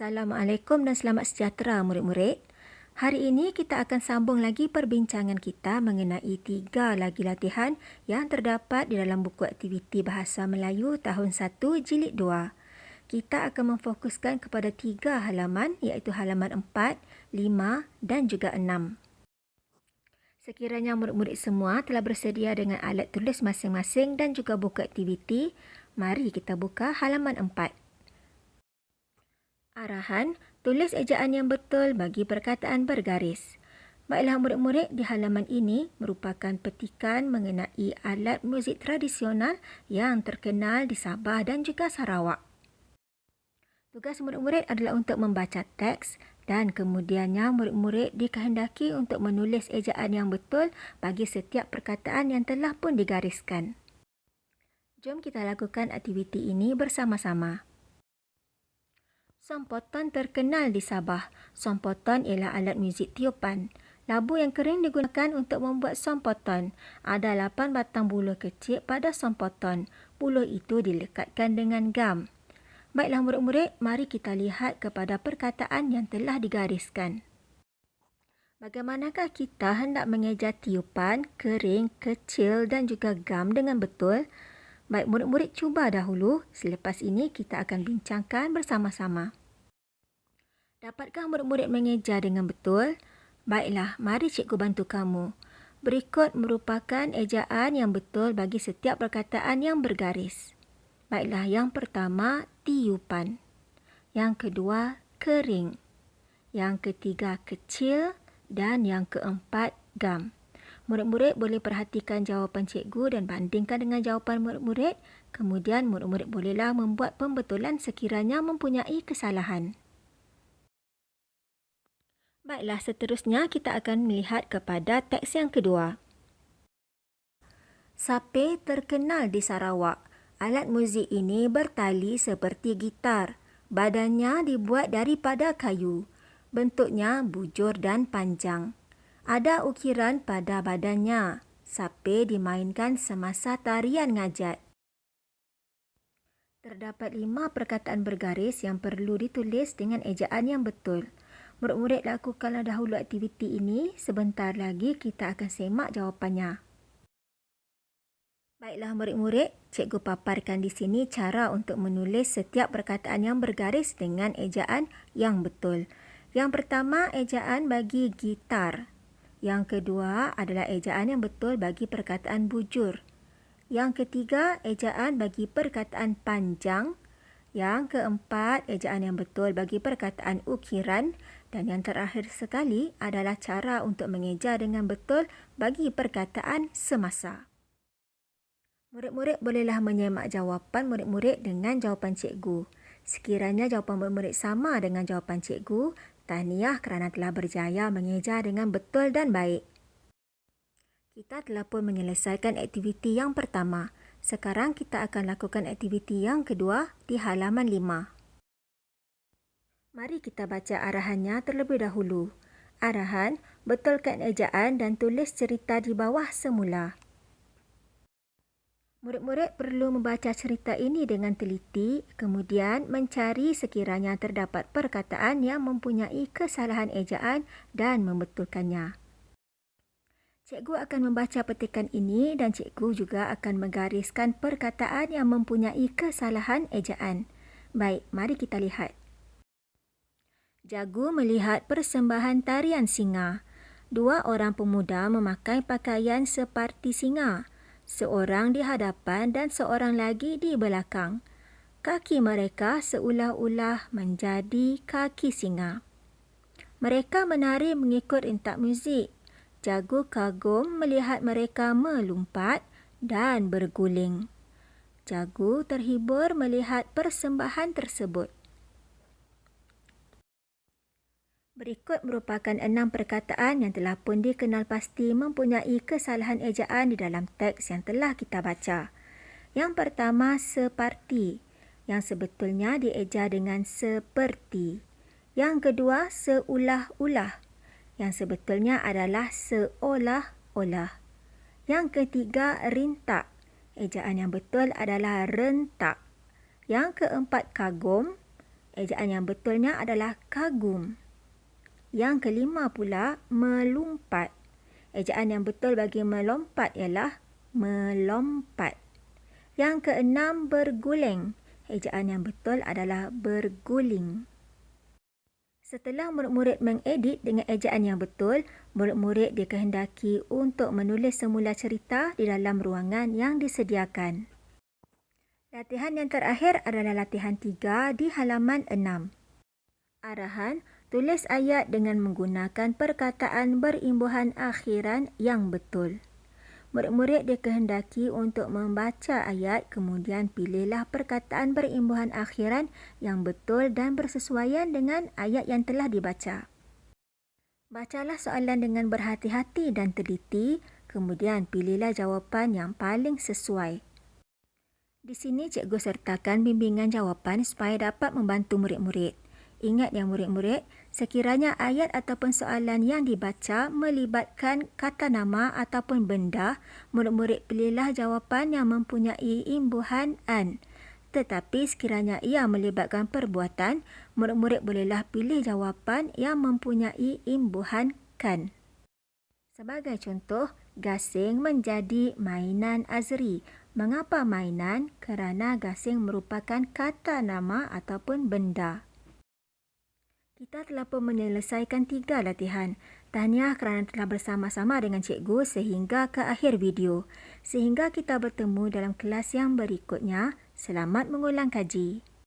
Assalamualaikum dan selamat sejahtera murid-murid. Hari ini kita akan sambung lagi perbincangan kita mengenai 3 lagi latihan yang terdapat di dalam buku aktiviti Bahasa Melayu tahun 1 jilid 2. Kita akan memfokuskan kepada 3 halaman iaitu halaman 4, 5 dan juga 6. Sekiranya murid-murid semua telah bersedia dengan alat tulis masing-masing dan juga buku aktiviti, mari kita buka halaman 4. Arahan, tulis ejaan yang betul bagi perkataan bergaris. Baiklah murid-murid, di halaman ini merupakan petikan mengenai alat muzik tradisional yang terkenal di Sabah dan juga Sarawak. Tugas murid-murid adalah untuk membaca teks dan kemudiannya murid-murid dikehendaki untuk menulis ejaan yang betul bagi setiap perkataan yang telah pun digariskan. Jom kita lakukan aktiviti ini bersama-sama. Sompoton terkenal di Sabah. Sompoton ialah alat muzik tiupan. Labu yang kering digunakan untuk membuat sompoton. Ada 8 batang buluh kecil pada sompoton. Buluh itu dilekatkan dengan gam. Baiklah murid-murid, mari kita lihat kepada perkataan yang telah digariskan. Bagaimanakah kita hendak mengeja tiupan, kering, kecil dan juga gam dengan betul? Baik murid-murid, cuba dahulu. Selepas ini kita akan bincangkan bersama-sama. Dapatkah murid-murid mengeja dengan betul? Baiklah, mari cikgu bantu kamu. Berikut merupakan ejaan yang betul bagi setiap perkataan yang bergaris. Baiklah, yang pertama, tiupan. Yang kedua, kering. Yang ketiga, kecil. Dan yang keempat, gam. Murid-murid boleh perhatikan jawapan cikgu dan bandingkan dengan jawapan murid-murid. Kemudian murid-murid bolehlah membuat pembetulan sekiranya mempunyai kesalahan. Baiklah, seterusnya kita akan melihat kepada teks yang kedua. Sape terkenal di Sarawak. Alat muzik ini bertali seperti gitar. Badannya dibuat daripada kayu. Bentuknya bujur dan panjang. Ada ukiran pada badannya. Sape dimainkan semasa tarian ngajat. Terdapat 5 perkataan bergaris yang perlu ditulis dengan ejaan yang betul. Murid-murid lakukanlah dahulu aktiviti ini. Sebentar lagi kita akan semak jawapannya. Baiklah murid-murid, cikgu paparkan di sini cara untuk menulis setiap perkataan yang bergaris dengan ejaan yang betul. Yang pertama, ejaan bagi gitar. Yang kedua adalah ejaan yang betul bagi perkataan bujur. Yang ketiga, ejaan bagi perkataan panjang. Yang keempat, ejaan yang betul bagi perkataan ukiran. Dan yang terakhir sekali adalah cara untuk mengeja dengan betul bagi perkataan semasa. Murid-murid bolehlah menyemak jawapan murid-murid dengan jawapan cikgu. Sekiranya jawapan murid-murid sama dengan jawapan cikgu, tahniah kerana telah berjaya mengeja dengan betul dan baik. Kita telah pun menyelesaikan aktiviti yang pertama. Sekarang kita akan lakukan aktiviti yang kedua di halaman 5. Mari kita baca arahannya terlebih dahulu. Arahan, betulkan ejaan dan tulis cerita di bawah semula. Murid-murid perlu membaca cerita ini dengan teliti, kemudian mencari sekiranya terdapat perkataan yang mempunyai kesalahan ejaan dan membetulkannya. Cikgu akan membaca petikan ini dan cikgu juga akan menggariskan perkataan yang mempunyai kesalahan ejaan. Baik, mari kita lihat. Jagu melihat persembahan tarian singa. 2 orang pemuda memakai pakaian seperti singa. Seorang di hadapan dan seorang lagi di belakang. Kaki mereka seolah-olah menjadi kaki singa. Mereka menari mengikut rentak muzik. Jagu kagum melihat mereka melompat dan berguling. Jagu terhibur melihat persembahan tersebut. Berikut merupakan 6 perkataan yang telah pun dikenal pasti mempunyai kesalahan ejaan di dalam teks yang telah kita baca. Yang pertama, separti, yang sebetulnya dieja dengan seperti. Yang kedua, seulah-ulah, yang sebetulnya adalah seolah-olah. Yang ketiga, rintak. Ejaan yang betul adalah rentak. Yang keempat, kagum. ejaan yang betulnya adalah kagum. Yang kelima pula, melumpat. Ejaan yang betul bagi melompat ialah melompat. Yang keenam, berguling. Ejaan yang betul adalah berguling. Setelah murid-murid mengedit dengan ejaan yang betul, murid-murid dikehendaki untuk menulis semula cerita di dalam ruangan yang disediakan. Latihan yang terakhir adalah latihan 3 di halaman 6. Arahan, tulis ayat dengan menggunakan perkataan berimbuhan akhiran yang betul. Murid-murid dikehendaki untuk membaca ayat, kemudian pilihlah perkataan berimbuhan akhiran yang betul dan bersesuaian dengan ayat yang telah dibaca. Bacalah soalan dengan berhati-hati dan teliti, kemudian pilihlah jawapan yang paling sesuai. Di sini cikgu sertakan bimbingan jawapan supaya dapat membantu murid-murid. Ingat ya murid-murid, sekiranya ayat ataupun soalan yang dibaca melibatkan kata nama ataupun benda, murid-murid pilihlah jawapan yang mempunyai imbuhan an. Tetapi sekiranya ia melibatkan perbuatan, murid-murid bolehlah pilih jawapan yang mempunyai imbuhan kan. Sebagai contoh, gasing menjadi mainan Azri. Mengapa mainan? Kerana gasing merupakan kata nama ataupun benda. Kita telah pun menyelesaikan 3 latihan. Tahniah kerana telah bersama-sama dengan cikgu sehingga ke akhir video. Sehingga kita bertemu dalam kelas yang berikutnya. Selamat mengulang kaji.